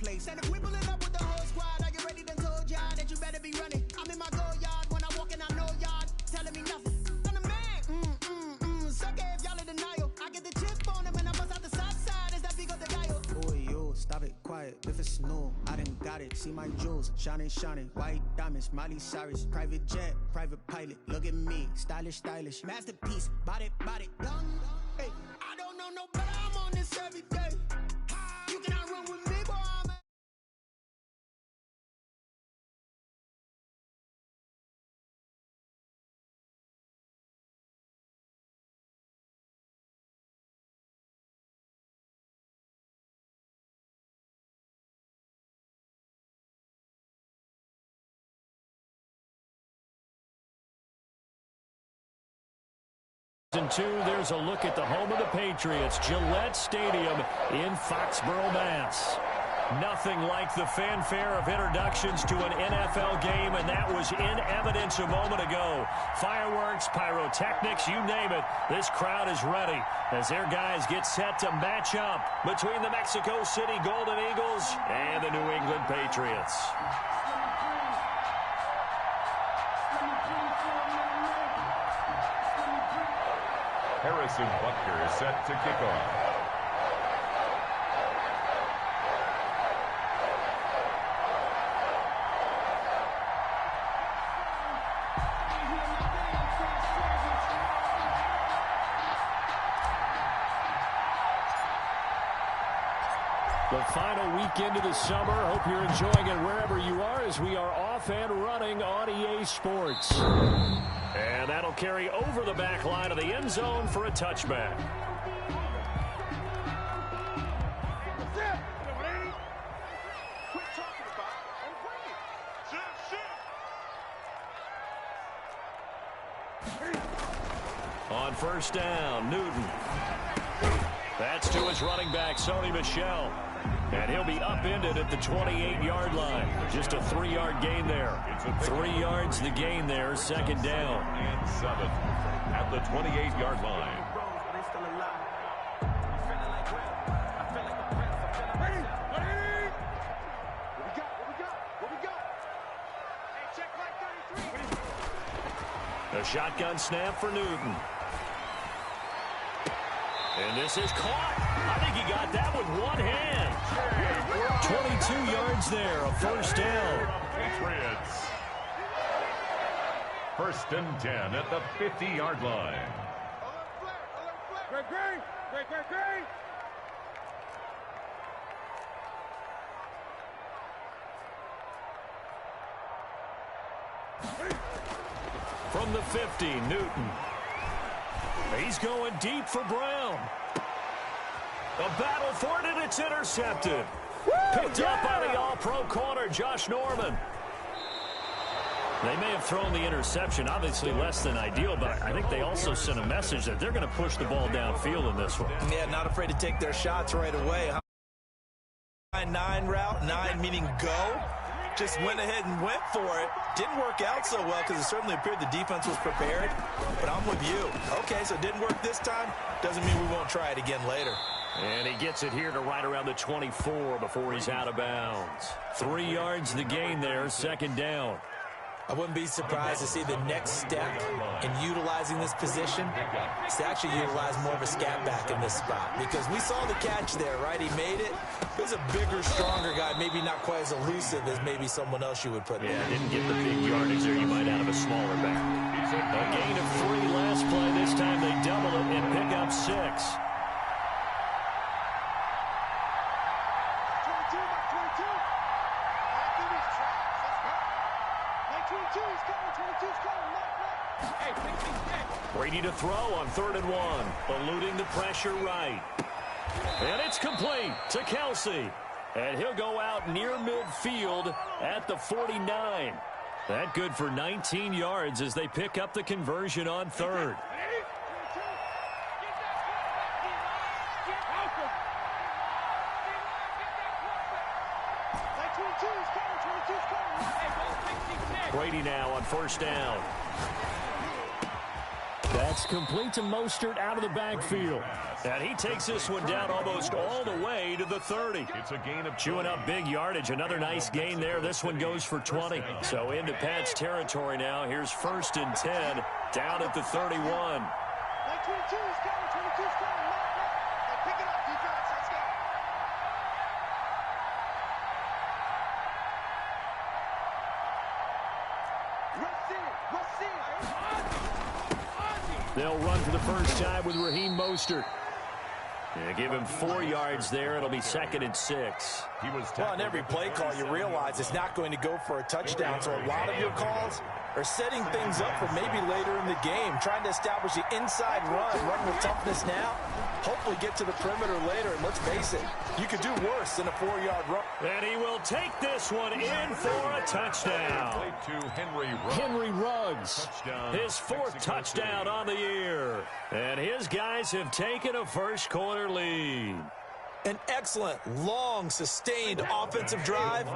place. And if we pull it up with the whole squad, are you ready? Done told y'all that you better be running. I'm in my go yard when I walk in, I know y'all telling me nothing. I'm the man. Suck it if y'all in denial. I get the chip on him and I bust out the south side. Is that big of the dial? Oh, yo, stop it, quiet. If it's snow, I done got it. See my jewels, shining, shining. White diamonds, Miley Cyrus. Private jet, private pilot. Look at me, stylish, stylish. Masterpiece, body, done. Hey, I don't know no better. I'm on this every day. You cannot run with me, boy. And two, there's a look at the home of the Patriots, Gillette Stadium in Foxborough, Mass. Nothing like the fanfare of introductions to an NFL game, and that was in evidence a moment ago. Fireworks, pyrotechnics, you name it. This crowd is ready as their guys get set to match up between the Mexico City Golden Eagles and the New England Patriots. Harrison Butker is set to kick off. The final weekend of the summer. Hope you're enjoying it wherever you are as we are off and running on EA Sports. And that'll carry over the back line of the end zone for a touchback. On first down, Newton. That's to his running back, Sony Michel. And he'll be upended at the 28-yard line. Just a 3-yard gain there. 3 yards the gain there, second down. And 7 at the 28-yard line. A shotgun snap for Newton. And this is caught. I think he got that with one hand. 22 yards there, a first down. Patriots. First and 10 at the 50-yard line. Great. From the 50, Newton. He's going deep for Brown. A battle for it, and it's intercepted. Picked up by the all-pro corner, Josh Norman. They may have thrown the interception, obviously less than ideal, but I think they also sent a message that they're going to push the ball downfield in this one. Yeah, not afraid to take their shots right away. 9 route, 9 meaning go. Just went ahead and went for it. Didn't work out so well because it certainly appeared the defense was prepared. But I'm with you. Okay, so it didn't work this time. Doesn't mean we won't try it again later. And he gets it here to right around the 24 before he's out of bounds. 3 yards the gain there, second down. I wouldn't be surprised to see the next step in utilizing this position is to actually utilize more of a scat back in this spot. Because we saw the catch there, right? He made it. He's a bigger, stronger guy, maybe not quite as elusive as maybe someone else you would put there. Yeah, didn't get the big yardage there you might out of a smaller back. A gain of 3 last play. This time they double it and pick up 6. Brady to throw on 3rd and 1. Eluding the pressure right. And it's complete to Kelsey. And he'll go out near midfield at the 49. That good for 19 yards as they pick up the conversion on 3rd. Brady now on 1st down. That's complete to Mostert out of the backfield. And he takes this one down almost all the way to the 30. It's a gain of chewing up big yardage. Another nice gain there. This one goes for 20. So into Pat's territory now. Here's 1st and 10 down at the 31. 22 is coming. 22 is coming. Pick it up, defense. Let's go. They'll run for the first time with Raheem Mostert. Give him 4 yards there. It'll be 2nd and 6. Well, on every play call, you realize it's not going to go for a touchdown. So a lot of your calls are setting things up for maybe later in the game, trying to establish the inside run with toughness now, hopefully get to the perimeter later. And let's face it, you could do worse than a 4-yard run. And he will take this one in for a touchdown. to Henry Ruggs, his 4th touchdown on the year. And his guys have taken a first-quarter lead. An excellent, long, sustained offensive drive.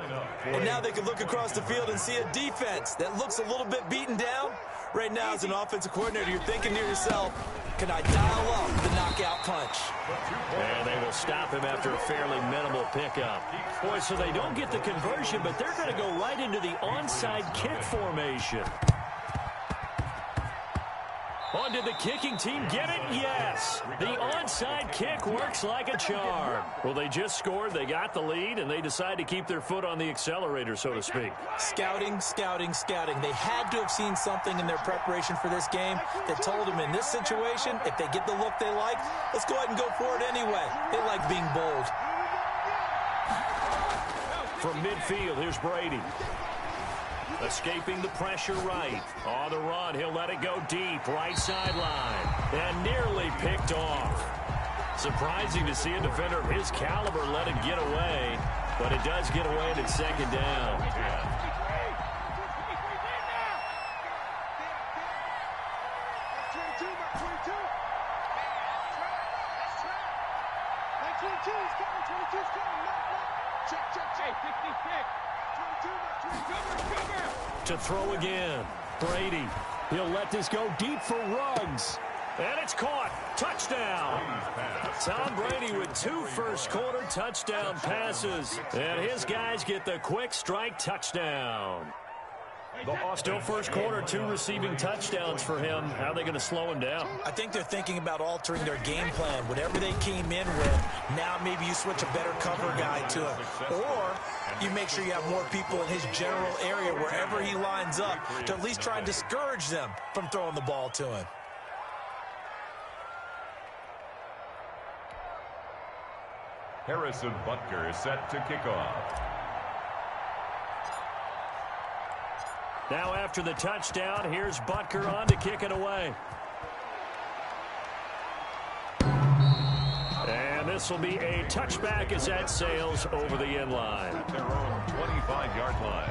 And now they can look across the field and see a defense that looks a little bit beaten down. Right now, as an offensive coordinator, you're thinking to yourself, can I dial up the knockout punch? And they will stop him after a fairly minimal pickup. Boy, so they don't get the conversion, but they're going to go right into the onside kick formation. Oh, did the kicking team get it? Yes. The onside kick works like a charm. Well, they just scored, they got the lead, and they decide to keep their foot on the accelerator, so to speak. Scouting, scouting, scouting. They had to have seen something in their preparation for this game that told them in this situation, if they get the look they like, let's go ahead and go for it anyway. They like being bold. From midfield, here's Brady. Escaping the pressure right. On the run, he'll let it go deep, right sideline. And nearly picked off. Surprising to see a defender of his caliber let it get away, but it does get away and it's 2nd down. To throw again. Brady. He'll let this go deep for Ruggs. And it's caught. Touchdown. Tom Brady with 2 first-quarter touchdown passes. And his guys get the quick strike touchdown. Still first quarter, 2 receiving touchdowns for him. How are they going to slow him down? I think they're thinking about altering their game plan. Whatever they came in with, now maybe you switch a better cover guy to him. Or you make sure you have more people in his general area wherever he lines up to at least try and discourage them from throwing the ball to him. Harrison Butker set to kick off. Now after the touchdown, here's Butker on to kick it away. And this will be a touchback as that sails over the end line. At their own 25-yard line.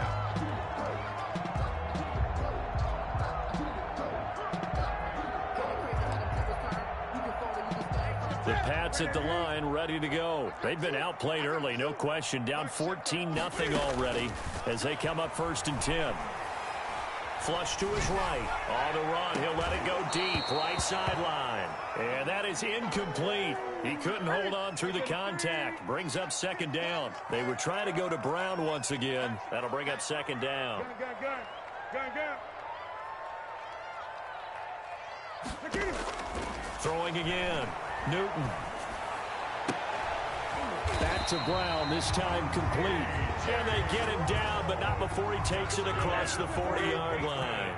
The Pats at the line, ready to go. They've been outplayed early, no question. Down 14-0 already as they come up 1st and 10. Flush to his right. On the run, he'll let it go deep, right sideline. And that is incomplete. He couldn't hold on through the contact. Brings up 2nd down. They were trying to go to Brown once again. That'll bring up 2nd down. Throwing again. Newton. Back to Brown, this time complete. And they get him down, but not before he takes it across the 40-yard line.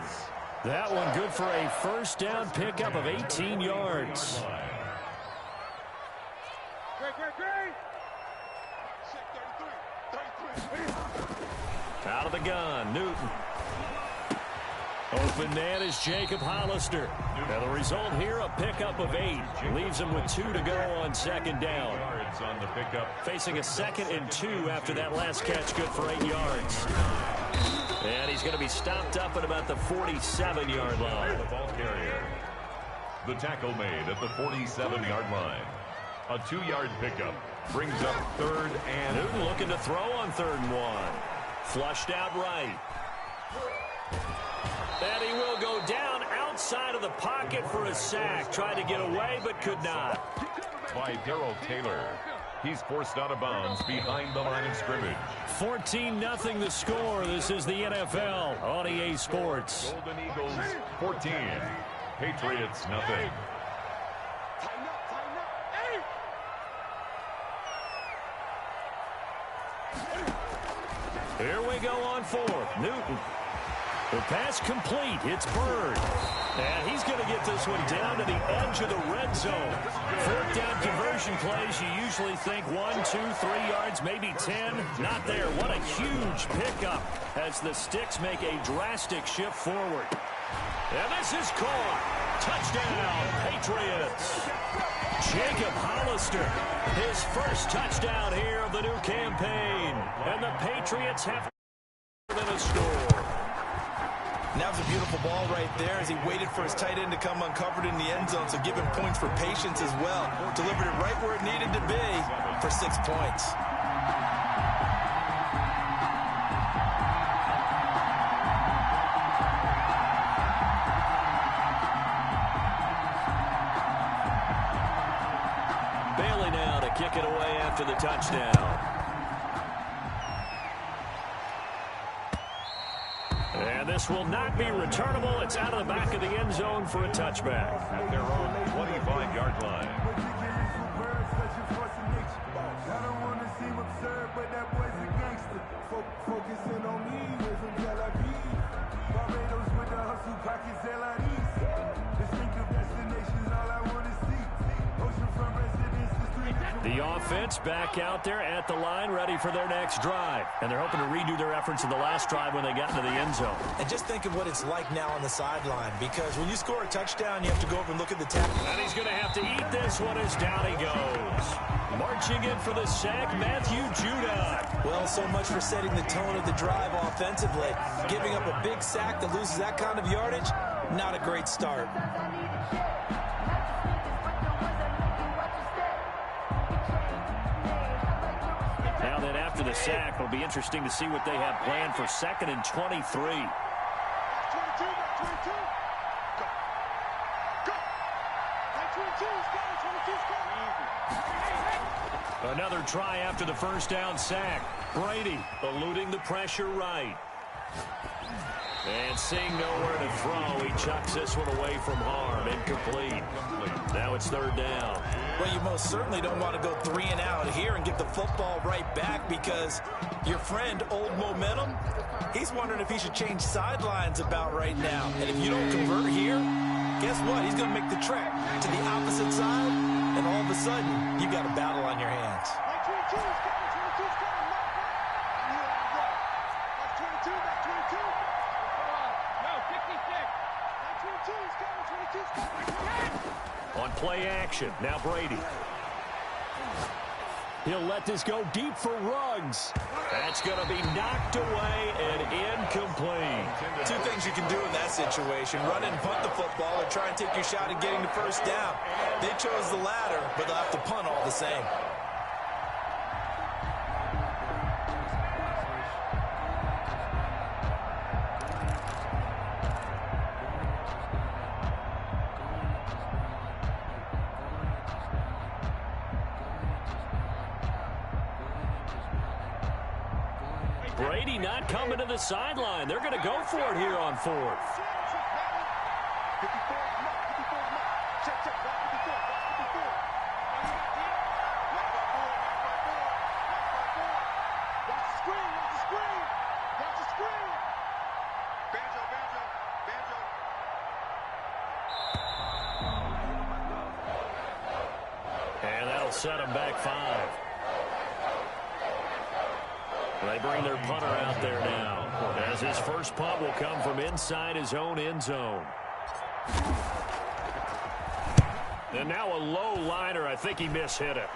That one good for a first down pickup of 18 yards. Out of the gun, Newton. Open man is Jacob Hollister. Now the result here, a pickup of 8. Leaves him with 2 to go on 2nd down. On the pickup. Facing a 2nd and 2 after that last catch, good for 8 yards. And he's going to be stopped up at about the 47-yard line. The ball carrier. The tackle made at the 47-yard line. A 2-yard pickup brings up 3rd and... Newton looking to throw on 3rd and 1. Flushed out right. And he will go down outside of the pocket for a sack. Tried to get away, but could not. By Darrell Taylor. He's forced out of bounds behind the line of scrimmage. 14-0 the score. This is the NFL on EA Sports. Golden Eagles 14. Patriots nothing. Here we go on fourth. Newton. The pass complete. It's Bird. And he's going to get this one down to the edge of the red zone. Fourth down conversion plays, you usually think 1, 2, 3 yards, maybe 10. Not there. What a huge pickup as the Sticks make a drastic shift forward. And this is caught. Touchdown, Patriots. Jacob Hollister, his first touchdown here of the new campaign. And the Patriots have more than a score. And that was a beautiful ball right there as he waited for his tight end to come uncovered in the end zone. So give him points for patience as well. Delivered it right where it needed to be for 6 points. Bailey now to kick it away after the touchdown. And this will not be returnable. It's out of the back of the end zone for a touchback. At their own 25-yard line. I don't want to seem absurd, but that boy's a gangster. Focusing on me, from Tel Aviv. Barbados with the hustle, pockets LIDs. Distinctive destinations, all I want to see. Oceanfront residences, 3 The offense back out there at the line, ready for their next drive. And they're hoping to redo their efforts in the last drive when they got into the end zone. And just think of what it's like now on the sideline, because when you score a touchdown, you have to go over and look at the tackle. And he's going to have to eat this one as down he goes. Marching in for the sack, Matthew Judon. Well, so much for setting the tone of the drive offensively. Giving up a big sack that loses that kind of yardage, not a great start. Now then, after the sack, it'll be interesting to see what they have planned for 2nd and 23. 22, 22. Go. Go. 22 is coming, 22 is coming. Another try after the first down sack. Brady eluding the pressure right. And seeing nowhere to throw, he chucks this one away from harm. Incomplete. Now it's 3rd down. Well, you most certainly don't want to go 3 and out here and get the football right back, because your friend, Old Momentum, he's wondering if he should change sidelines about right now. And if you don't convert here, guess what? He's going to make the trek to the opposite side, and all of a sudden, you've got a battle on your hands. 22 is coming, 22 is coming. That's 22, that's 22. Come on. No, 66. That's 22 is coming, 22 is coming. On play action, now Brady. He'll let this go deep for Ruggs. That's going to be knocked away and incomplete. 2 things you can do in that situation: run and punt the football, or try and take your shot at getting the first down. They chose the latter, but they'll have to punt all the same. Brady not coming to the sideline. They're going to go for it here on 4th. 54 is mark, 54 is mark. Check, check, 54, 54. Watch the screen, watch the screen. Watch the screen. Banjo, banjo, banjo. And that'll set him back 5. They bring their punter out there now, as his first punt will come from inside his own end zone. And now a low liner. I think he mishit it.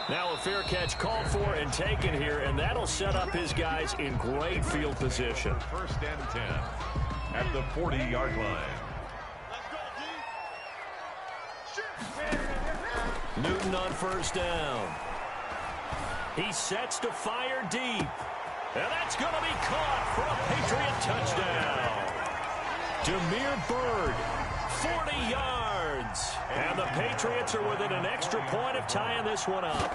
Now a fair catch called for and taken here, and that'll set up his guys in great field position. 1st and 10 at the 40-yard line. Newton on 1st down. He sets to fire deep. And that's going to be caught for a Patriot touchdown. Demir Bird 40 yards. And the Patriots are within an extra point of tying this one up.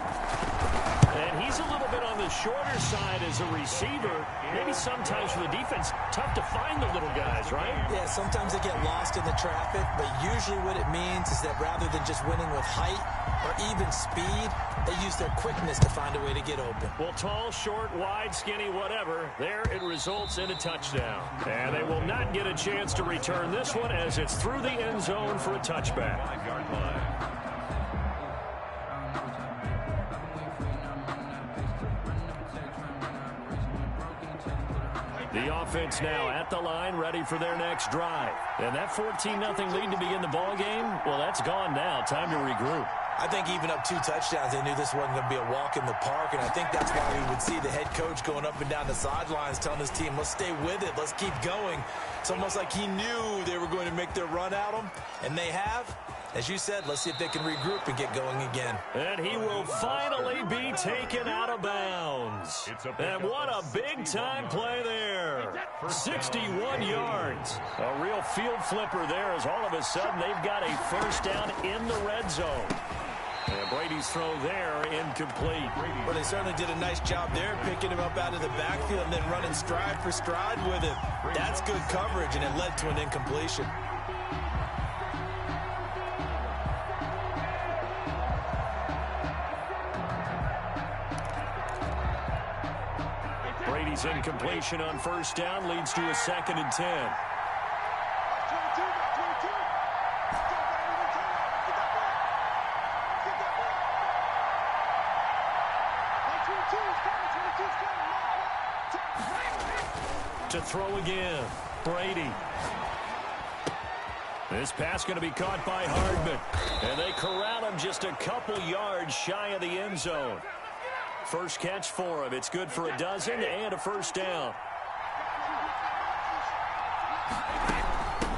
And he's a little bit on the shorter side as a receiver. Maybe sometimes for the defense, tough to find the little guys, right? Yeah, sometimes they get lost in the traffic, but usually what it means is that rather than just winning with height or even speed, they use their quickness to find a way to get open. Well, tall, short, wide, skinny, whatever, there it results in a touchdown. And they will not get a chance to return this one as it's through the end zone for a touchback. 5-yard line. The offense now at the line, ready for their next drive. And that 14-0 lead to begin the ball game, well, that's gone now. Time to regroup. I think even up 2 touchdowns, they knew this wasn't going to be a walk in the park, and I think that's why we would see the head coach going up and down the sidelines telling his team, let's stay with it, let's keep going. It's almost like he knew they were going to make their run at him, and they have. As you said, let's see if they can regroup and get going again. And he will finally be taken out of bounds. And what a big-time play there. 61 yards. A real field flipper there as all of a sudden they've got a first down in the red zone. And Brady's throw there incomplete. Well, they certainly did a nice job there, picking him up out of the backfield and then running stride for stride with it. That's good coverage, and it led to an incompletion. Brady's incompletion on first down leads to a 2nd and 10. To throw again, Brady. This pass going to be caught by Hardman. And they corral him just a couple yards shy of the end zone. First catch for him. It's good for a dozen and a first down.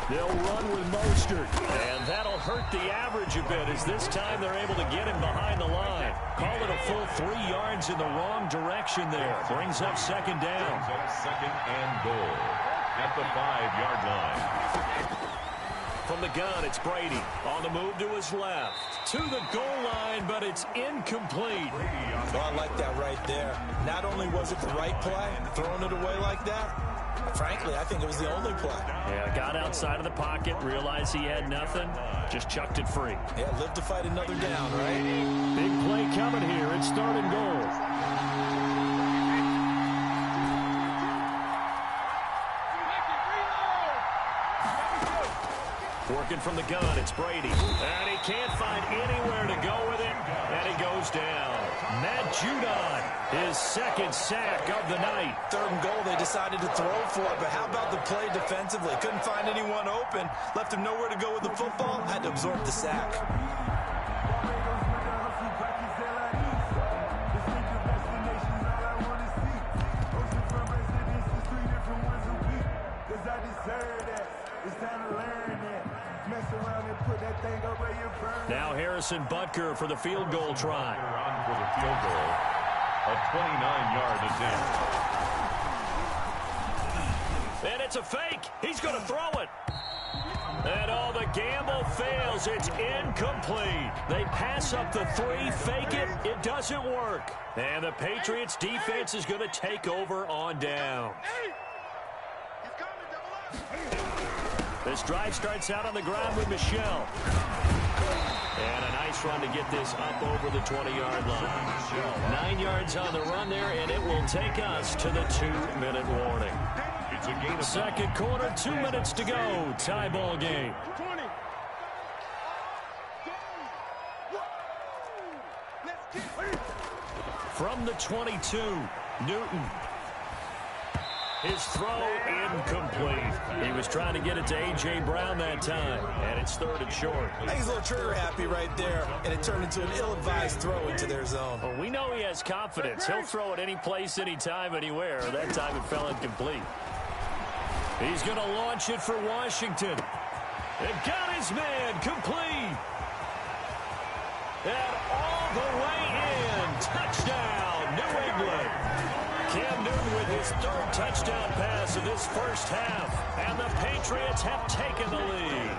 They'll run with Mostert, and that'll hurt the average a bit as this time they're able to get him behind the line. Call it a full 3 yards in the wrong direction there. Brings up 2nd down. Brings up 2nd and goal at the 5-yard line. From the gun, it's Brady. On the move to his left. To the goal line, but it's incomplete. Well, I like that right there. Not only was it the right play, throwing it away like that, frankly, I think it was the only play. Yeah, got outside of the pocket, realized he had nothing, just chucked it free. Yeah, live to fight another down, right? Big play coming here. It's 3rd and goal. Working from the gun, it's Brady. And he can't find anywhere to go with it, and he goes down. Matt Judon, his 2nd sack of the night. 3rd and goal, they decided to throw for it, but how about the play defensively? Couldn't find anyone open, left him nowhere to go with the football, had to absorb the sack. Now Harrison Butker for the field goal try. On for the field goal. A 29-yard attempt. And it's a fake. He's going to throw it. And all the gamble fails. It's incomplete. They pass up the 3, fake it. It doesn't work. And the Patriots defense is going to take over on down. This drive starts out on the ground with Michelle. And a nice run to get this up over the 20-yard line. 9 yards on the run there, and it will take us to the 2-minute warning. It's a gain of 2nd quarter, 2 minutes to go. Tie ball game. 20. From the 22, Newton. His throw incomplete. He was trying to get it to A.J. Brown that time, and it's 3rd and short. I think he's a little trigger happy right there, and it turned into an ill-advised throw into their zone. Well, we know he has confidence. He'll throw it any place, anytime, anywhere. That time it fell incomplete. He's going to launch it for Washington. And got his man complete. And all the way in. Touchdown, New England. Cam Newton with his third touchdown pass of this first half. And the Patriots have taken the lead.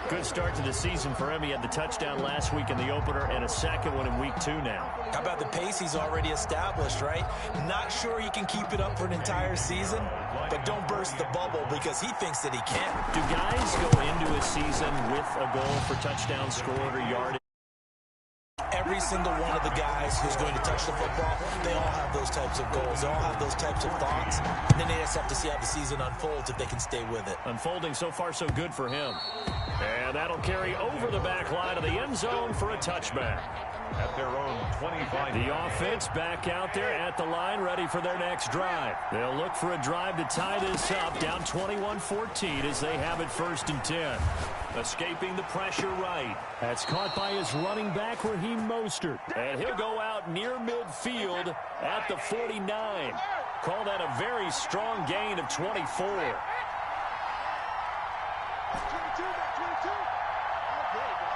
Good start to the season for him. He had the touchdown last week in the opener and a second one in week 2 now. How about the pace he's already established, right? Not sure he can keep it up for an entire season, but don't burst the bubble because he thinks that he can. Do guys go into a season with a goal for touchdown scored or yardage? Every single one of the guys who's going to touch the football, they all have those types of goals. They all have those types of thoughts. And then they just have to see how the season unfolds if they can stay with it. Unfolding so far so good for him. And that'll carry over the back line of the end zone for a touchback. At their own 25. The offense back out there at the line, ready for their next drive. They'll look for a drive to tie this up, down 21-14 as they have it 1st and 10. Escaping the pressure right. That's caught by his running back Raheem Mostert. And he'll go out near midfield at the 49. Call that a very strong gain of 24. 22, 22. Okay, bro.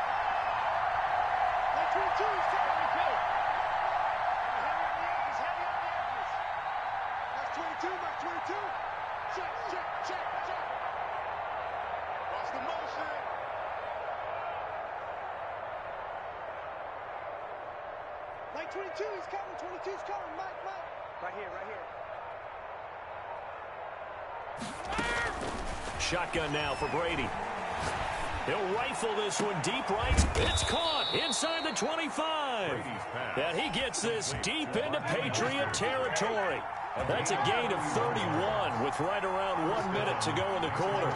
22 is coming to go. He's heavy on the edges. That's 22, that's 22. Check, check, check, check. Watch the motion. Like 22, he's coming, 22's coming, Mike. Right here, right here. Shotgun now for Brady. He'll rifle this one deep right. It's caught inside the 25. And he gets this deep into Patriot territory. That's a gain of 31 with right around 1 minute to go in the quarter.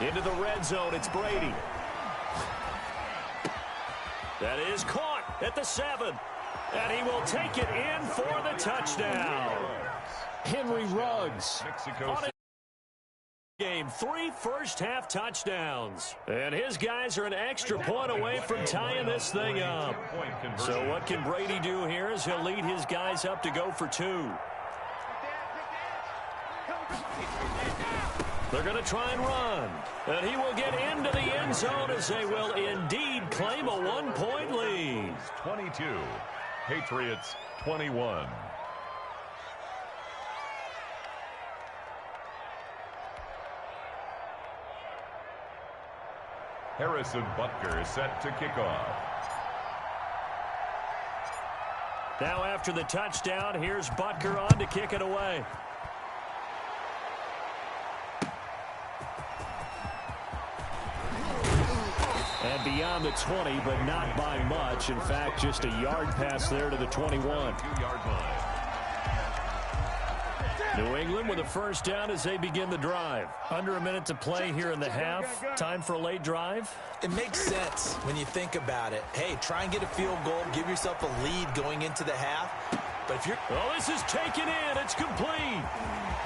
Into the red zone, it's Brady. That is caught at the 7. And he will take it in for the touchdown. Henry Ruggs on a game, 3 first-half touchdowns. And his guys are an extra point away from tying this thing up. So what can Brady do here as he'll lead his guys up to go for 2. They're going to try and run. And he will get into the end zone as they will indeed claim a 1-point lead. 22. Patriots 21. Harrison Butker set to kick off. Now after the touchdown, here's Butker on to kick it away. And beyond the 20, but not by much. In fact, just a yard pass there to the 21. 2-yard line. New England with a first down as they begin the drive. Under a minute to play here in the half. Time for a late drive. It makes sense when you think about it. Hey, try and get a field goal. Give yourself a lead going into the half. But if you're... Well, this is taken in. It's complete.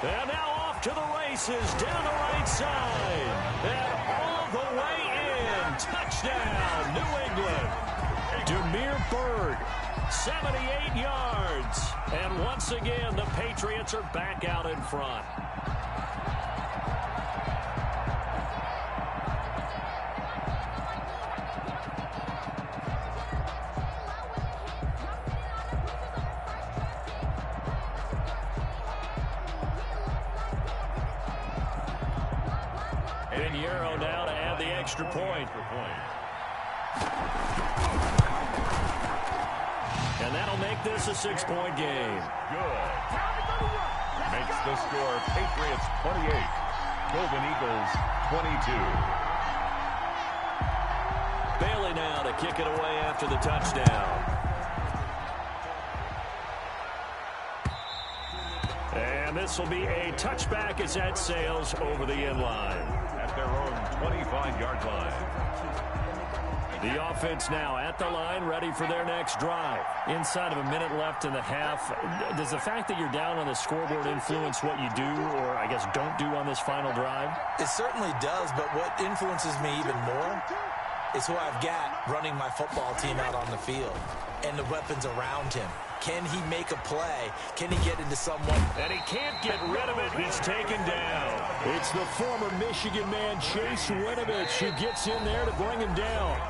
And now off to the races down the right side. And all the way in. Touchdown, New England. Demir Bird, 78 yards. And once again, the Patriots are back out in front. Pinheiro now to add the extra point. And that'll make this a 6-point game. Good. Makes the score Patriots 28. Golden Eagles 22. Bailey now to kick it away after the touchdown. And this will be a touchback as that sails over the end line. At their own 25-yard line. The offense now at the line, ready for their next drive. Inside of a minute left in the half, does the fact that you're down on the scoreboard influence what you do, or I guess don't do on this final drive? It certainly does, but what influences me even more is who I've got running my football team out on the field and the weapons around him. Can he make a play? Can he get into someone? And he can't get rid of it. He's taken down. It's the former Michigan man, Chase Winovich, who gets in there to bring him down.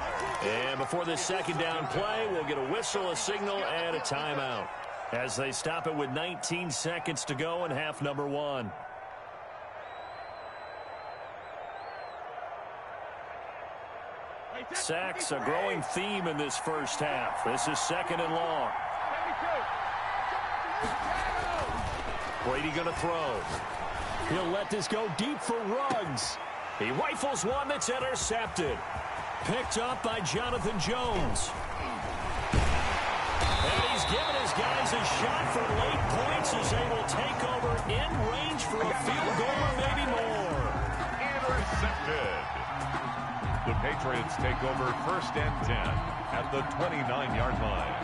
And before this second down play, we'll get a whistle, a signal, and a timeout. as they stop it with 19 seconds to go in half number one. Sacks, a growing theme in this first half. This is 2nd and long. Brady going to throw. He'll let this go deep for Ruggs. He rifles one that's intercepted. Picked up by Jonathan Jones. And he's given his guys a shot for late points as they will take over in range for a field goal or maybe more. Intercepted. The Patriots take over 1st and 10 at the 29-yard line.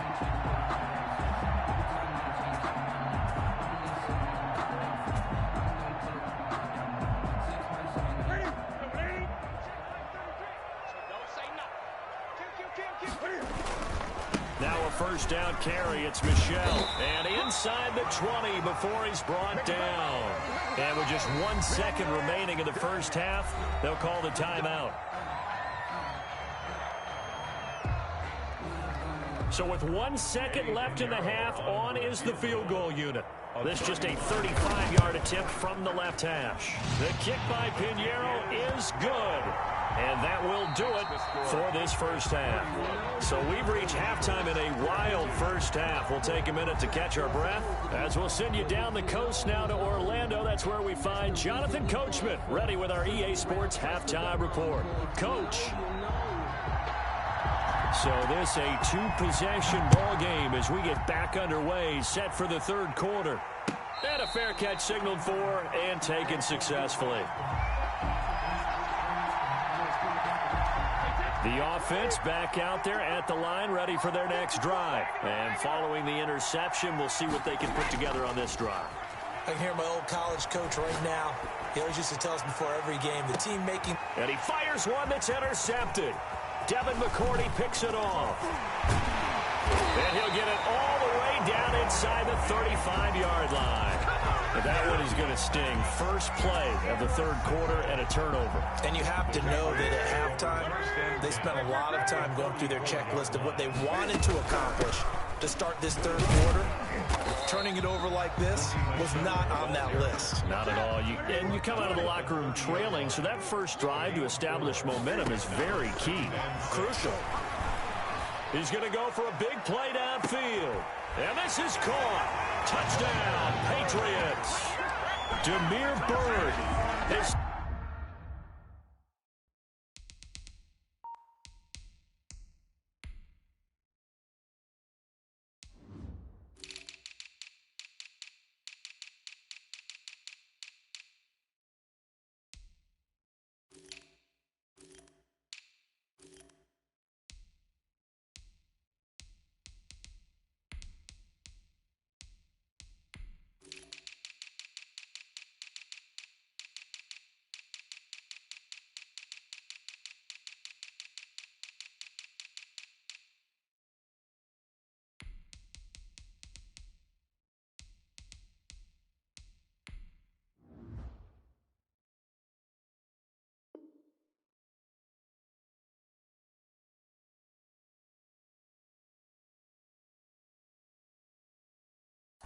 Now a 1st down carry. It's Michel. And inside the 20 before he's brought down. And with just 1 second remaining in the first half, they'll call the timeout. So with 1 second left in the half, on is the field goal unit. This just a 35-yard attempt from the left hash. The kick by Pinheiro is good. And that will do it for this first half. So we've reached halftime in a wild first half. We'll take a minute to catch our breath as we'll send you down the coast now to Orlando. That's where we find Jonathan Coachman ready with our EA Sports halftime report. Coach. So this a two-possession ball game as we get back underway, set for the 3rd quarter. And a fair catch signaled for and taken successfully. The offense back out there at the line, ready for their next drive. And following the interception, we'll see what they can put together on this drive. I can hear my old college coach right now. He always used to tell us before every game, the team making... And he fires one that's intercepted. Devin McCourty picks it off. And he'll get it all the way down inside the 35-yard line. And that one is going to sting. First play of the 3rd quarter and a turnover. And you have to know that at halftime, they spent a lot of time going through their checklist of what they wanted to accomplish to start this 3rd quarter. Turning it over like this was not on that list. Not at all. And you come out of the locker room trailing, so that first drive to establish momentum is very key. Crucial. He's going to go for a big play downfield. And this is caught. Touchdown, Patriots. Damiere Byrd is...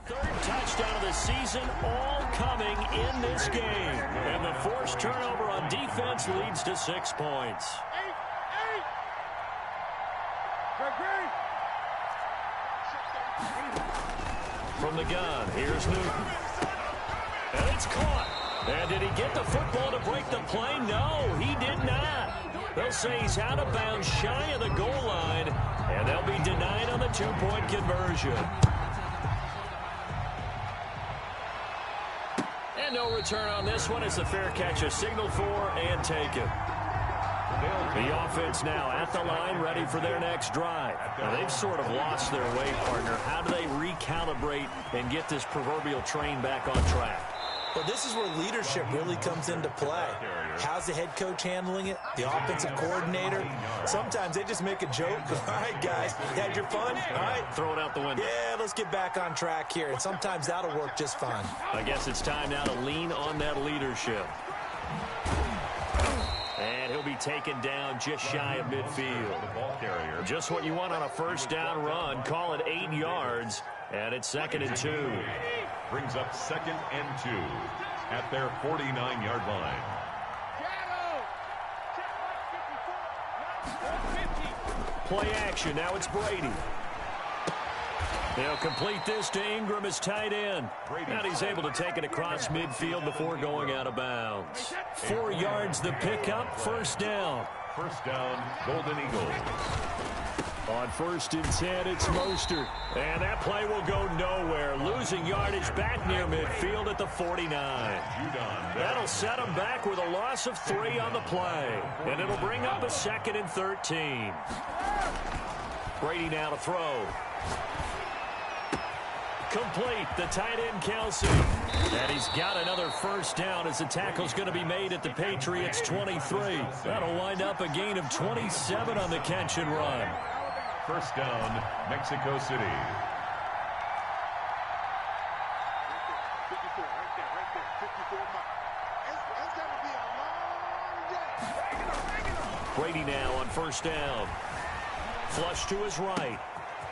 Third touchdown of the season, all coming in this game. And the forced turnover on defense leads to 6 points. From the gun, here's Newton. And it's caught. And did he get the football to break the play? No, he did not. They'll say he's out of bounds shy of the goal line, and they'll be denied on the 2-point conversion. And no return on this one as the fair catch is signaled for and taken. The offense now at the line, ready for their next drive. Now, they've sort of lost their way, partner. How do they recalibrate and get this proverbial train back on track? Well, this is where leadership really comes into play. How's the head coach handling it? The offensive coordinator? Sometimes they just make a joke. All right, guys, you had your fun? All right. Throw it out the window. Yeah, let's get back on track here. And sometimes that'll work just fine. I guess it's time now to lean on that leadership. And he'll be be taken down just shy of midfield. The ball carrier. Just what you want on a first down run. Call it 8 yards, and it's 2nd and 2. Brings up 2nd and 2 at their 49-yard line. Play action. Now it's Brady. They'll complete this to Ingram as tight end. And he's able to take it across midfield before going out of bounds. 4 yards the pickup, 1st down. 1st down, Golden Eagles. On 1st and 10, it's Mostert. And that play will go nowhere. Losing yardage back near midfield at the 49. That'll set him back with a loss of 3 on the play. And it'll bring up a 2nd and 13. Brady now to throw. Complete, the tight end Kelsey. And he's got another 1st down as the tackle's going to be made at the Patriots 23. That'll wind up a gain of 27 on the catch and run. 1st down, Mexico City. Brady now on 1st down. Flush to his right.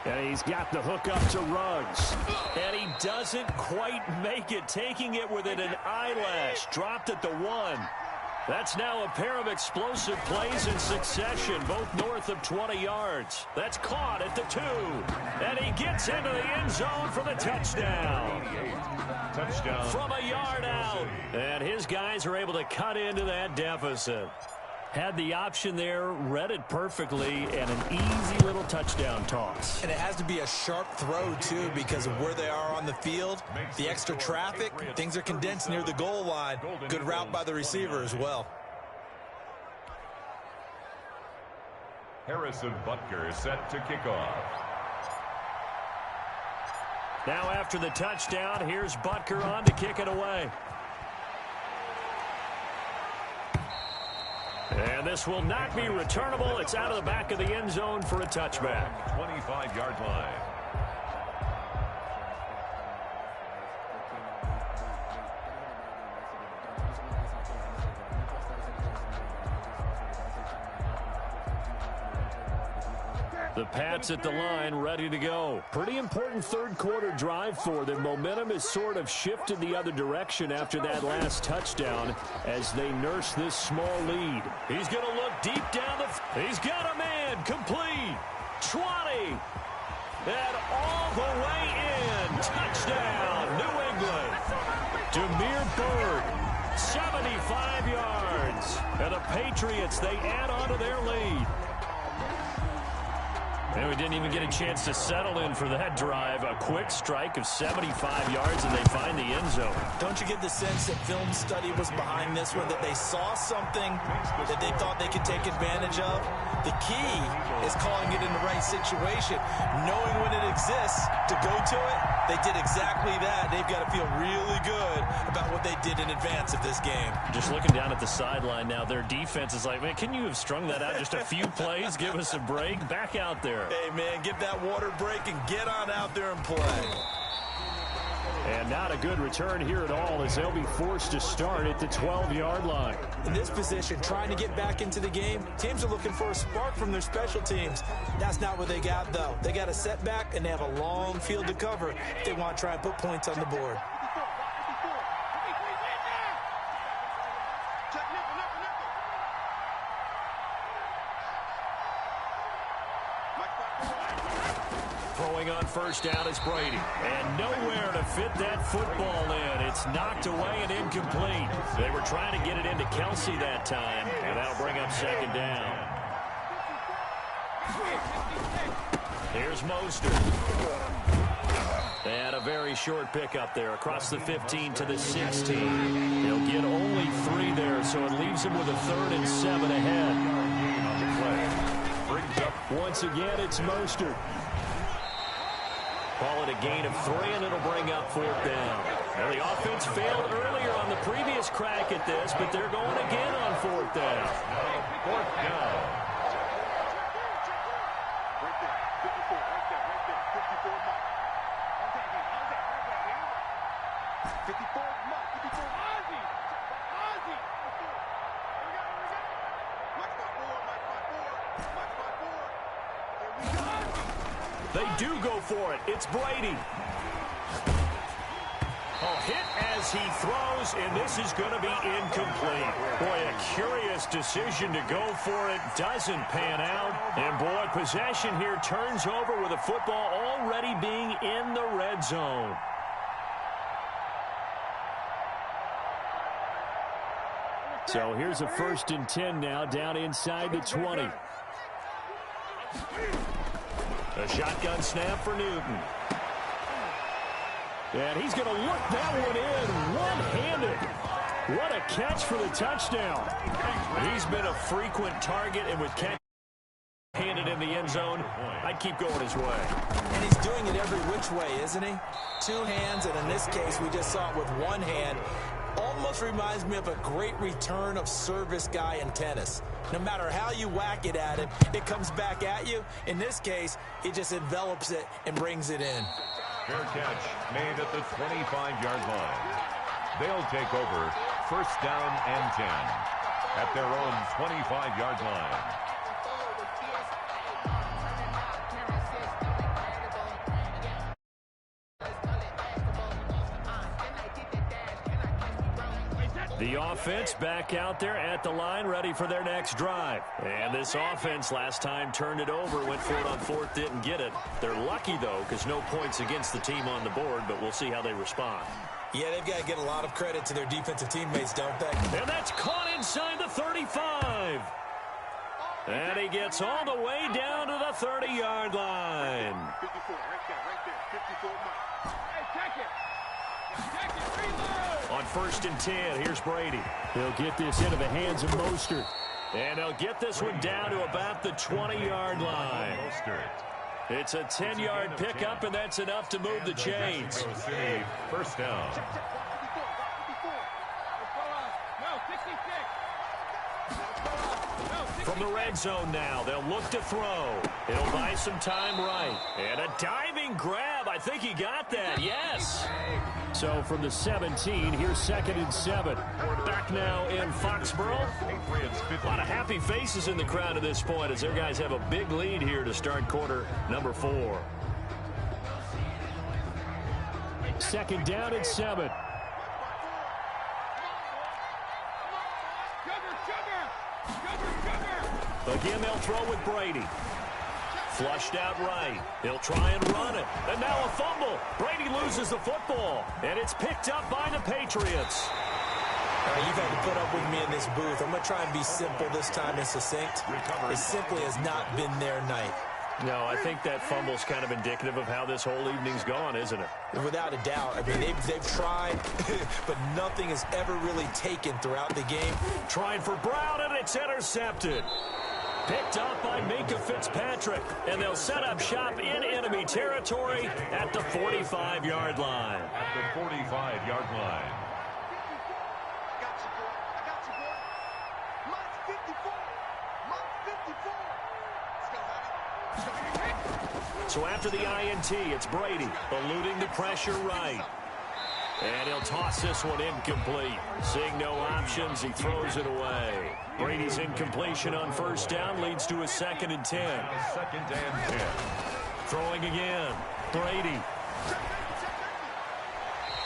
And he's got the hook up to Ruggs. And he doesn't quite make it, taking it within an eyelash. Dropped at the 1. That's now a pair of explosive plays in succession, both north of 20 yards. That's caught at the 2. And he gets into the end zone for the touchdown. Touchdown. From a yard out. And his guys are able to cut into that deficit. Had the option there, read it perfectly, and an easy little touchdown toss. And it has to be a sharp throw, too, because of where they are on the field. The extra traffic, things are condensed near the goal line. Good route by the receiver as well. Harrison Butker set to kick off. Now after the touchdown, here's Butker on to kick it away. And this will not be returnable. It's out of the back of the end zone for a touchback. 25-yard line. The Pats at the line, ready to go. Pretty important 3rd quarter drive for them. Momentum has sort of shifted the other direction after that last touchdown as they nurse this small lead. He's going to look deep down the... He's got a man, complete. 20. And all the way in. Touchdown, New England. Demir Bird, 75 yards. And the Patriots, they add on to their lead. And we didn't even get a chance to settle in for that drive. A quick strike of 75 yards, and they find the end zone. Don't you get the sense that film study was behind this one, that they saw something that they thought they could take advantage of? The key is calling it in the right situation, knowing when it exists to go to it. They did exactly that. They've got to feel really good about what they did in advance of this game. Just looking down at the sideline now, their defense is like, man, can you have strung that out just a few plays? Give us a break. Back out there. Hey, man, get that water break and get on out there and play. And not a good return here at all as they'll be forced to start at the 12-yard line. In this position, trying to get back into the game, teams are looking for a spark from their special teams. That's not what they got, though. They got a setback, and they have a long field to cover if they want to try and put points on the board. Throwing on 1st down is Brady. And nowhere to fit that football in. It's knocked away and incomplete. They were trying to get it into Kelsey that time, and that'll bring up 2nd down. Here's Mostert. And a very short pickup there across the 15 to the 16. He'll get only 3 there, so it leaves him with a 3rd and 7 ahead. Brings up Once again, it's Mostert. Call it a gain of 3, and it'll bring up 4th down. Well, the offense failed earlier on the previous crack at this, but they're going again on 4th down. 4th down. Right there, 54, right there, 54 mark. 54 mark, 54. Ozzy! Ozzy! They do go for it. It's Brady. Hit as he throws, and this is going to be incomplete. Boy, a curious decision to go for it. Doesn't pan out. And, boy, possession here turns over with a football already being in the red zone. So here's a 1st and 10 now down inside the 20. A shotgun snap for Newton. And he's going to look that one in one-handed. What a catch for the touchdown. He's been a frequent target, and with catch handed in the end zone, I'd keep going his way. And he's doing it every which way, isn't he? 2 hands, and in this case, we just saw it with 1 hand. Almost reminds me of a great return of service guy in tennis. No matter how you whack it at him, it comes back at you. In this case, he just envelops it and brings it in. Fair catch made at the 25-yard line. They'll take over 1st down and 10 at their own 25-yard line. The offense back out there at the line, ready for their next drive. And this offense last time turned it over, went for it on 4th, didn't get it. They're lucky, though, because no points against the team on the board, but we'll see how they respond. Yeah, they've got to get a lot of credit to their defensive teammates, don't they? And that's caught inside the 35. And he gets all the way down to the 30-yard line. 54, right there, 54 miles. Hey, check it, reload. On 1st and 10, here's Brady. He'll get this into the hands of Mostert. And he'll get this one down to about the 20-yard line. It's a 10-yard pickup, and that's enough to move the chains. 1st down. From the red zone now, they'll look to throw. He'll buy some time right. And a diving grab. I think he got that. Yes. So from the 17, here's 2nd and 7. Back now in Foxborough. A lot of happy faces in the crowd at this point as their guys have a big lead here to start quarter number 4. 2nd down and 7. Again, they'll throw with Brady. Flushed out right. He'll try and run it. And now a fumble. Brady loses the football. And it's picked up by the Patriots. You've had to put up with me in this booth. I'm going to try and be simple this time and succinct. It simply has not been their night. No, I think that fumble's kind of indicative of how this whole evening's gone, isn't it? Without a doubt. I mean, they've tried, but nothing has ever really taken throughout the game. Trying for Brown, and it's intercepted. Picked up by Minka Fitzpatrick, and they'll set up shop in enemy territory at the 45-yard line. At the 45-yard line. So after the INT, it's Brady eluding the pressure right. And he'll toss this one incomplete. Seeing no options, he throws it away. Brady's incompletion on 1st down leads to a 2nd and 10. 2nd and 10. Throwing again. Brady.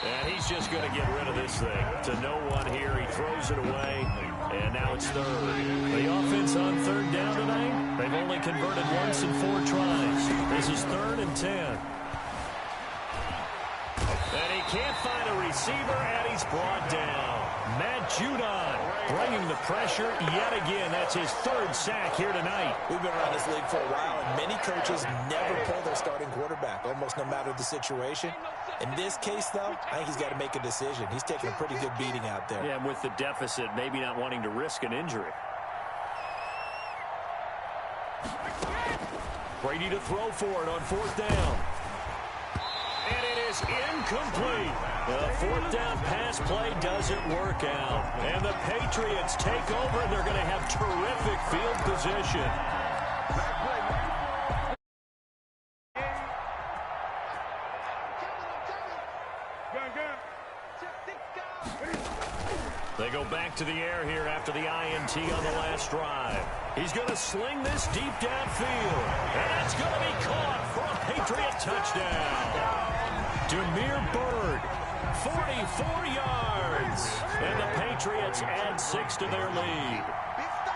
And he's just going to get rid of this thing. To no one here, he throws it away. And now it's 3rd. The offense on 3rd down tonight, they've only converted once in 4 tries. This is 3rd and 10. And he can't find a receiver, and he's brought down. Matt Judon bringing the pressure yet again. That's his 3rd sack here tonight. We've been around this league for a while, and many coaches never pull their starting quarterback, almost no matter the situation. In this case, though, I think he's got to make a decision. He's taking a pretty good beating out there. Yeah, and with the deficit, maybe not wanting to risk an injury. Brady to throw for it on 4th down. And it is incomplete. The 4th down pass play doesn't work out. And the Patriots take over, and they're going to have terrific field position. They go back to the air here after the INT on the last drive. He's going to sling this deep downfield. And that's going to be caught for a Patriot touchdown. Demir Byrd, 44 yards. And the Patriots add 6 to their lead.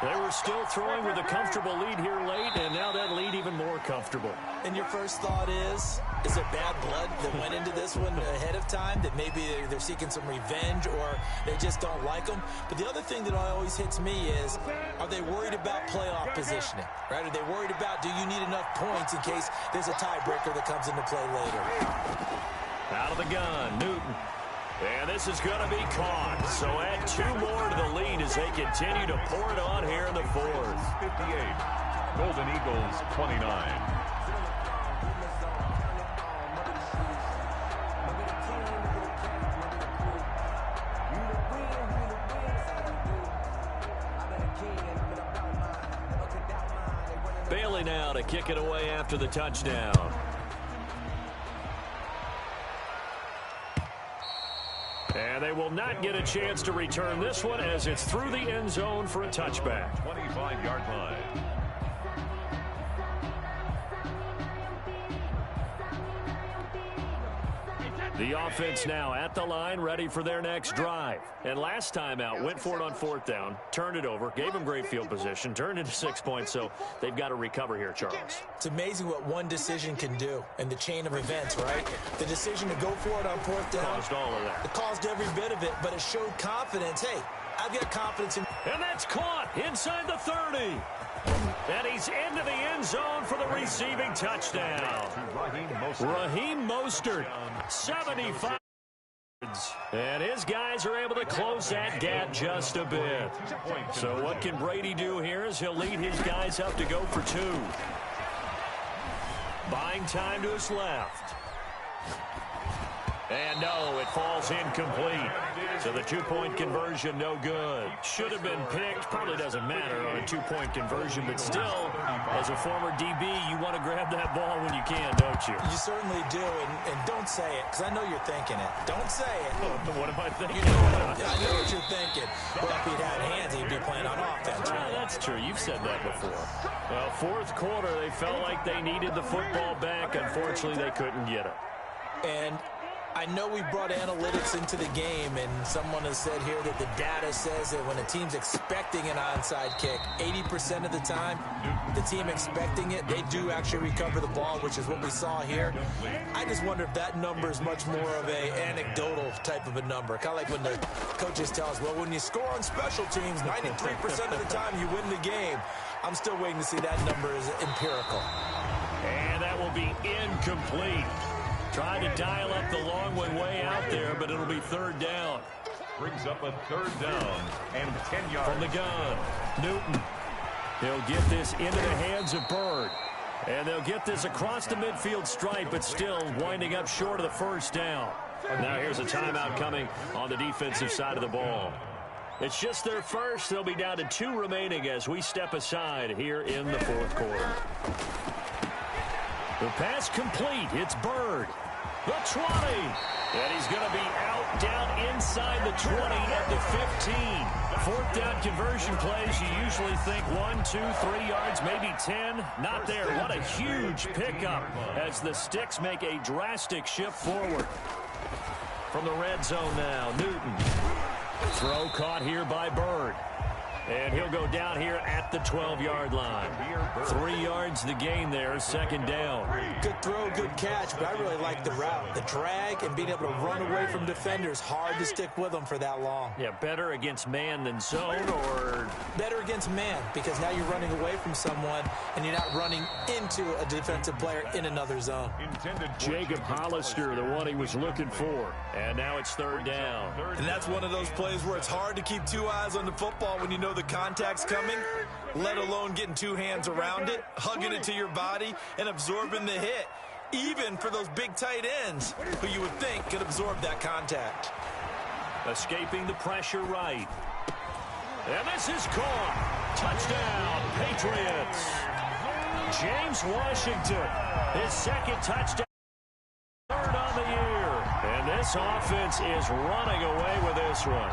They were still throwing with a comfortable lead here late, and now that lead even more comfortable. And your first thought is there bad blood that went into this one ahead of time, that maybe they're seeking some revenge or they just don't like them? But the other thing that always hits me is, are they worried about playoff positioning, right? Are they worried about, do you need enough points in case there's a tiebreaker that comes into play later? Out of the gun, Newton. And this is going to be caught. So add 2 more to the lead as they continue to pour it on here in the fourth. 58. Golden Eagles 29. Bailey now to kick it away after the touchdown. And they will not get a chance to return this one as it's through the end zone for a touchback. 25-yard line. The offense now at the line, ready for their next drive. And last time out, went for it on 4th down, turned it over, gave them great field position, turned into 6 points, so they've got to recover here, Charles. It's amazing what one decision can do in the chain of events, right? The decision to go for it on 4th down. Caused all of that. It caused every bit of it, but it showed confidence. Hey, I've got confidence in... And that's caught inside the 30. And he's into the end zone for the receiving touchdown. Raheem Mostert, 75. And his guys are able to close that gap just a bit. So what can Brady do here is he'll lead his guys up to go for 2. Buying time to his left. And no, it falls incomplete. So the 2-point conversion, no good. Should have been picked. Probably doesn't matter on a 2-point conversion, but still, as a former DB, you want to grab that ball when you can, don't you? You certainly do, and don't say it, because I know you're thinking it. Don't say it. What am I thinking? I know what you're thinking. Well, if he'd had hands, he'd be playing on offense. Well, that's true. You've said that before. Well, 4th quarter, they felt like they needed the football back. Unfortunately, they couldn't get it. And I know we brought analytics into the game, and someone has said here that the data says that when a team's expecting an onside kick, 80% of the time, the team expecting it, they do actually recover the ball, which is what we saw here. I just wonder if that number is much more of a anecdotal type of a number. Kind of like when the coaches tell us, well, when you score on special teams, 93% of the time you win the game. I'm still waiting to see that number is empirical. And that will be incomplete. Trying to dial up the long one way out there, but it'll be 3rd down. Brings up a 3rd down and 10 yards. From the gun, Newton. He'll get this into the hands of Byrd. And they'll get this across the midfield stripe, but still winding up short of the 1st down. Now here's a timeout coming on the defensive side of the ball. It's just their first. They'll be down to 2 remaining as we step aside here in the 4th quarter. The pass complete. It's Byrd. The 20. And he's going to be out down inside the 20 at the 15. 4th down conversion plays, you usually think 1, 2, 3 yards, maybe 10. Not there. What a huge pickup as the Sticks make a drastic shift forward. From the red zone now, Newton. Throw caught here by Byrd. And he'll go down here at the 12-yard line. 3 yards the gain there, 2nd down. Good throw, good catch, but I really like the route. The drag and being able to run away from defenders, hard to stick with them for that long. Yeah, better against man than zone, or? Better against man, because now you're running away from someone and you're not running into a defensive player in another zone. Jacob Hollister, the one he was looking for. And now it's 3rd down. And that's one of those plays where it's hard to keep 2 eyes on the football when you know the contact's coming, let alone getting 2 hands around it, hugging it to your body, and absorbing the hit, even for those big tight ends who you would think could absorb that contact. Escaping the pressure right. And this is caught. Touchdown, Patriots. James Washington, his 2nd touchdown, 3rd on the year. And this offense is running away with this one.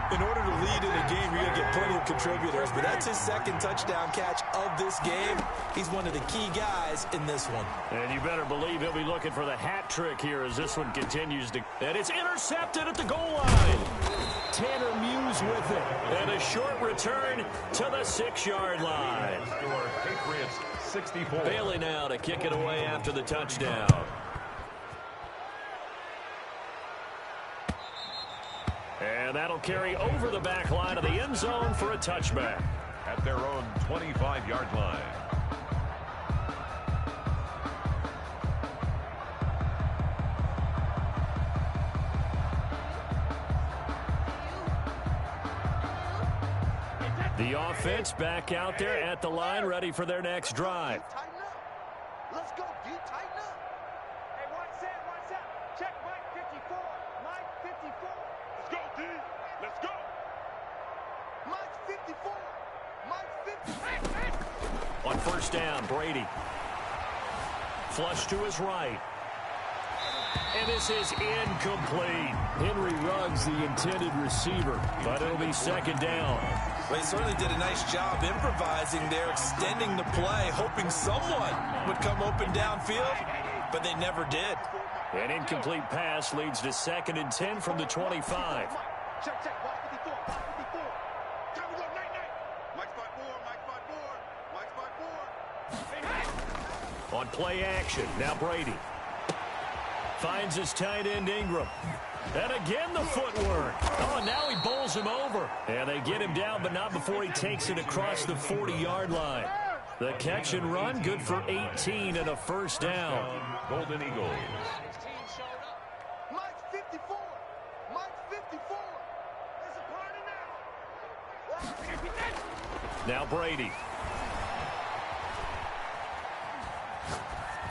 In order to lead in a game, you're going to get plenty of contributors, but that's his second touchdown catch of this game. He's one of the key guys in this one. And you better believe he'll be looking for the hat trick here as this one continues to... And it's intercepted at the goal line. Tanner Muse with it. And a short return to the 6-yard line. Patriots 64. Bailey now to kick it away after the touchdown. And that'll carry over the back line of the end zone for a touchback. At their own 25-yard line. The offense back out there at the line, ready for their next drive. Let's go, D. Tighten up. Hey, what's that? Check Mike 54. Mike 54. Let's go, D. Let's go. Mike 54. Mike 54. On first down, Brady. Flush to his right. And this is incomplete. Henry Ruggs, the intended receiver, but it'll be second down. Well, he certainly did a nice job improvising there, extending the play, hoping someone would come open downfield, but they never did. An incomplete pass leads to 2nd and 10 from the 25. Check. Mike 54. Mike 54. Time to go. Night. Mike 54. Mike 54. On play action, now Brady. Finds his tight end Ingram. And again the footwork. Oh, now he bowls him over. And they get him down, but not before he takes it across the 40-yard line. The catch and run, good for 18 and a first down. Golden Eagles. Mike 54. Mike 54. It's a party now. Now Brady.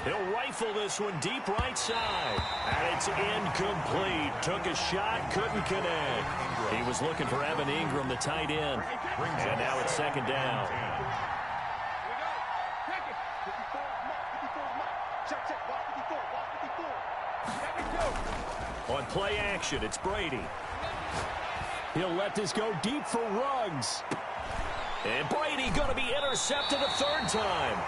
He'll rifle this one deep right side. And it's incomplete. Took a shot, couldn't connect. He was looking for Evan Ingram, the tight end. And now it's second down. On play action, it's Brady. He'll let this go deep for Ruggs. And Brady going to be intercepted a third time.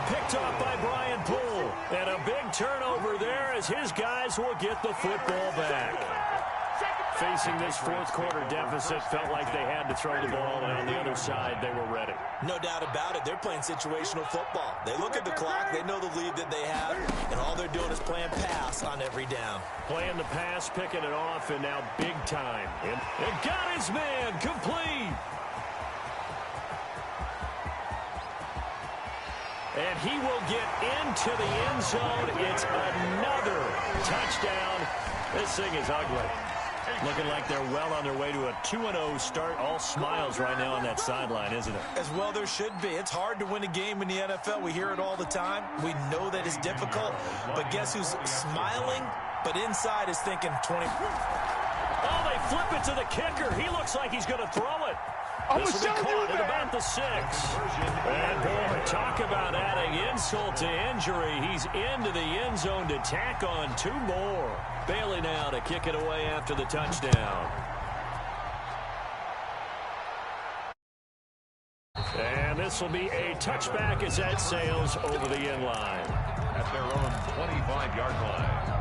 Picked off by Brian Poole. And a big turnover there as his guys will get the football back. Facing this fourth quarter deficit, felt like they had to throw the ball, and on the other side, they were ready. No doubt about it. They're playing situational football. They look at the clock. They know the lead that they have, and all they're doing is playing pass on every down. Playing the pass, picking it off, and now big time. And got his man complete. And he will get into the end zone. It's another touchdown. This thing is ugly. Looking like they're well on their way to a 2-0 start. All smiles right now on that sideline, isn't it? As well there should be. It's hard to win a game in the NFL. We hear it all the time. We know that it's difficult. But guess who's smiling, but inside is thinking 20. Oh, they flip it to the kicker. He looks like he's going to throw it. This will be caught at about the 6. And boy, talk about adding insult to injury. He's into the end zone to tack on 2 more. Bailey now to kick it away after the touchdown. And this will be a touchback as that sails over the end line. At their own 25-yard line.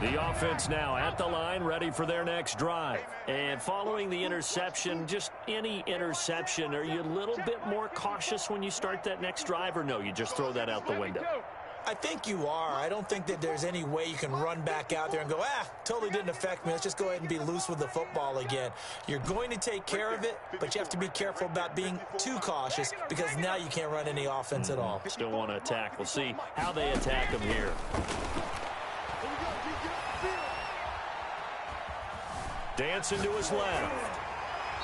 The offense now at the line, ready for their next drive. And following the interception, just any interception, are you a little bit more cautious when you start that next drive, or no, you just throw that out the window? I think you are. I don't think that there's any way you can run back out there and go, totally didn't affect me. Let's just go ahead and be loose with the football again. You're going to take care of it, but you have to be careful about being too cautious because now you can't run any offense at all. Still want to attack. We'll see how they attack them here. Dancing to his left.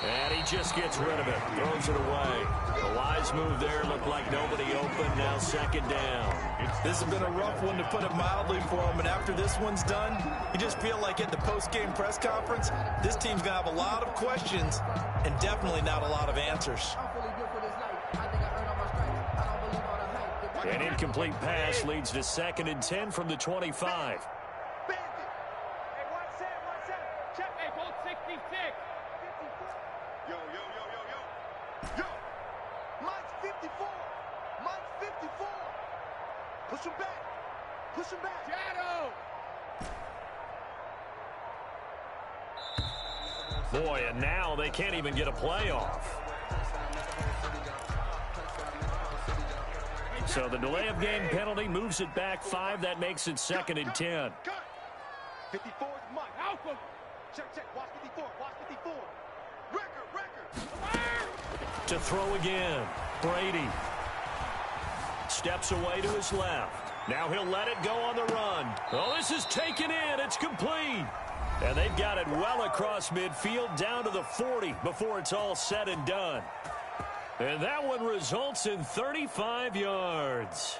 And he just gets rid of it. Throws it away. A wise move there. Looked like nobody open. Now second down. This has been a rough one, to put it mildly, for him. And after this one's done, you just feel like at the post-game press conference, this team's going to have a lot of questions and definitely not a lot of answers. An incomplete pass leads to 2nd and 10 from the 25. Check, hey, hold 66. 54. Yo. Yo. Mike's 54. Mike's 54. Push him back. Push him back. Shadow. Boy, and now they can't even get a playoff. So the delay of game penalty moves it back 5. That makes it 2nd and 10. 54 is Mike. Alpha. Check. Watch 54. Watch 54. Record. To throw again. Brady steps away to his left. Now he'll let it go on the run. Oh, this is taken in. It's complete. And they've got it well across midfield down to the 40 before it's all said and done. And that one results in 35 yards.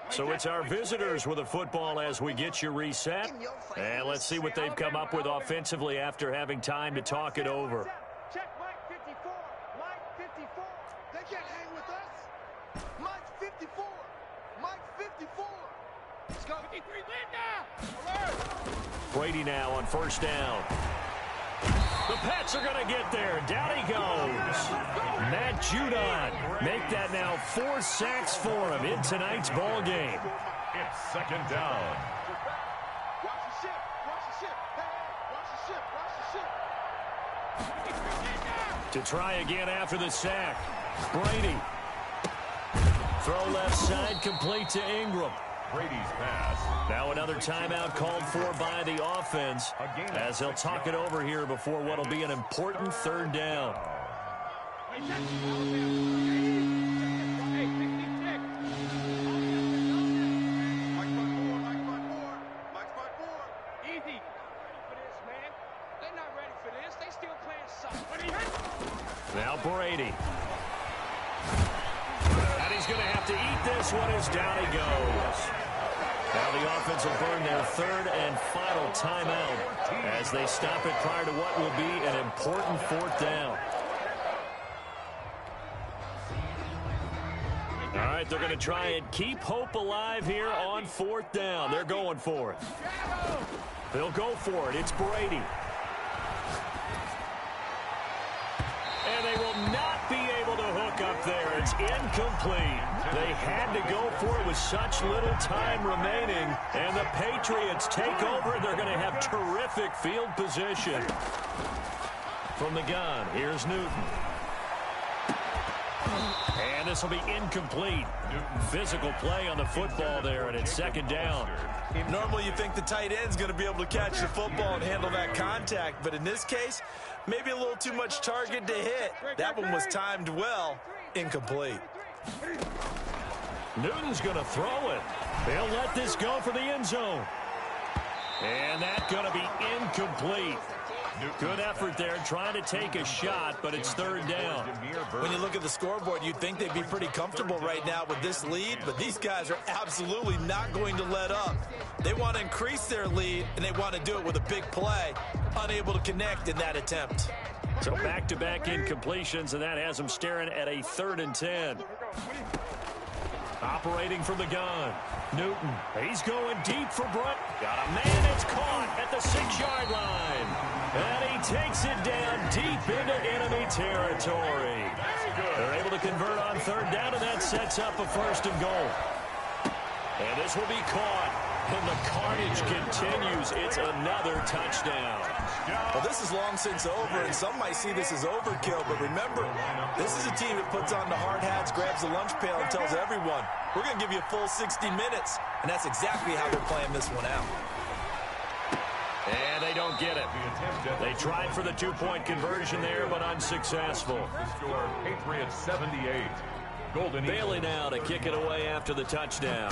So it's our visitors with a football as we get you reset. And let's see what they've come up with offensively after having time to talk it over. Check Mike 54. Mike 54. They can't hang with us. Mike's 54. Mike's 54. Let's go. 53 Linda. Alert. Brady now on 1st down. The Pats are going to get there. Down he goes. Matt Judon make that now 4 sacks for him in tonight's ball game. It's 2nd down. Watch the ship. Watch the ship. Hey, watch the ship. Watch the ship. To try again after the sack. Brady. Throw left side, complete to Ingram. Brady's pass. Now another timeout called for by the offense as they'll talk it over here before what will be an important 3rd down. Easy. For this, man. They're not ready for this. They still playing soft. Now Brady. And he's going to have to eat this one as down he goes. Now the offense will burn their 3rd and final timeout as they stop it prior to what will be an important 4th down. All right, they're going to try and keep hope alive here on 4th down. They're going for it. They'll go for it. It's Brady. And they will not be able to hook up there. It's incomplete. They had to go for it with such little time remaining. And the Patriots take over. They're going to have terrific field position. From the gun, here's Newton. And this will be incomplete. Physical play on the football there, and it's 2nd down. Normally you think the tight end's going to be able to catch the football and handle that contact, but in this case, maybe a little too much target to hit. That one was timed well. Incomplete. Newton's going to throw it. They'll let this go for the end zone. And that's going to be incomplete. Good effort there, trying to take a shot, but it's 3rd down. When you look at the scoreboard, you'd think they'd be pretty comfortable right now with this lead, but these guys are absolutely not going to let up. They want to increase their lead, and they want to do it with a big play. Unable to connect in that attempt. So back-to-back incompletions, and that has them staring at a 3rd and 10. Operating from the gun. Newton, he's going deep for Bryant. Got a man that's caught at the 6-yard line. And he takes it down deep into enemy territory. They're able to convert on 3rd down, and that sets up a 1st and goal. And this will be caught. And the carnage continues. It's another touchdown. Well, this is long since over, and some might see this as overkill. But remember, this is a team that puts on the hard hats, grabs the lunch pail, and tells everyone, we're going to give you a full 60 minutes. And that's exactly how they're playing this one out. And they don't get it. They tried for the 2-point conversion there, but unsuccessful. Score Patriots 78. Golden Bailey now to kick it away after the touchdown.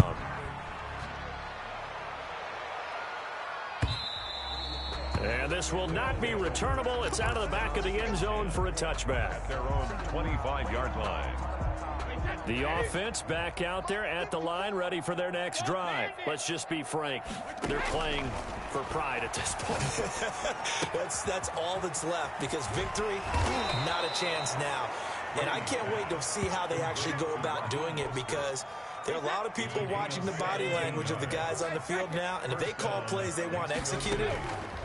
And this will not be returnable. It's out of the back of the end zone for a touchback. Their own 25-yard line. The offense back out there at the line, ready for their next drive. Let's just be frank. They're playing for pride at this point. That's all that's left, because victory, not a chance now. And I can't wait to see how they actually go about doing it, because There are a lot of people watching the body language of the guys on the field now, and if they call plays they want executed,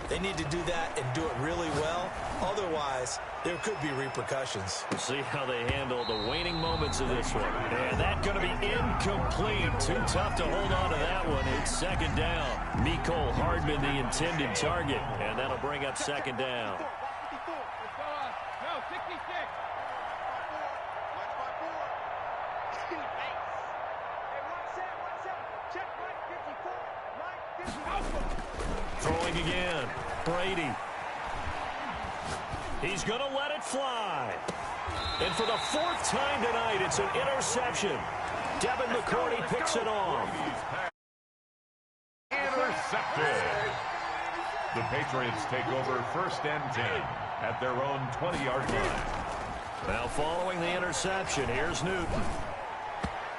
they need to do that and do it really well. Otherwise, there could be repercussions. We'll see how they handle the waning moments of this one. And that's going to be incomplete. Too tough to hold on to that one. It's second down. Mecole Hardman, the intended target. And that'll bring up second down. Throwing again. Brady. He's going to let it fly. And for the fourth time tonight, it's an interception. Devin McCourty picks it off. Intercepted. The Patriots take over 1st and 10 at their own 20-yard line. Now following the interception, here's Newton.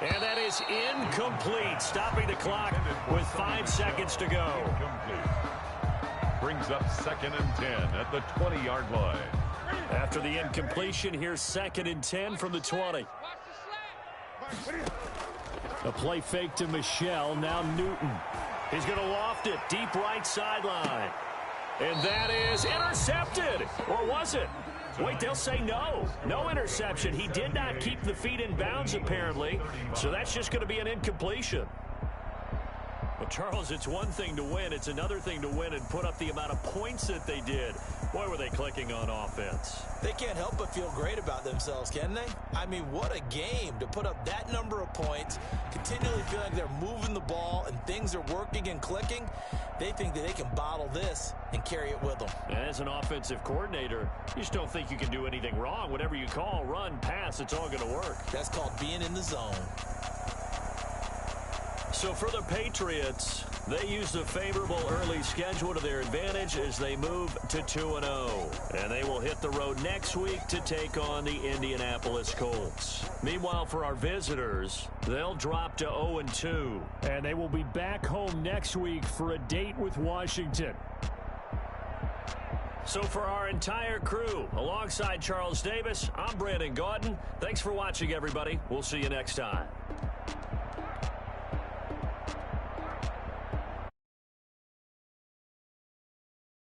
And that is incomplete, stopping the clock with 5 seconds to go. Incomplete. Brings up 2nd and 10 at the 20-yard line. After the incompletion, here's 2nd and 10 from the 20. A play fake to Michelle, now Newton. He's going to loft it, deep right sideline. And that is intercepted. Or was it? Wait, they'll say no. No interception. He did not keep the feet in bounds, apparently. So that's just going to be an incompletion. Well, Charles, it's one thing to win. It's another thing to win and put up the amount of points that they did. Boy, were they clicking on offense. They can't help but feel great about themselves, can they? I mean, what a game to put up that number of points, continually feel like they're moving the ball and things are working and clicking. They think that they can bottle this and carry it with them. And as an offensive coordinator, you just don't think you can do anything wrong. Whatever you call, run, pass, it's all going to work. That's called being in the zone. So for the Patriots, they use the favorable early schedule to their advantage as they move to 2-0. And they will hit the road next week to take on the Indianapolis Colts. Meanwhile, for our visitors, they'll drop to 0-2. And they will be back home next week for a date with Washington. So for our entire crew, alongside Charles Davis, I'm Brandon Gaudin. Thanks for watching, everybody. We'll see you next time.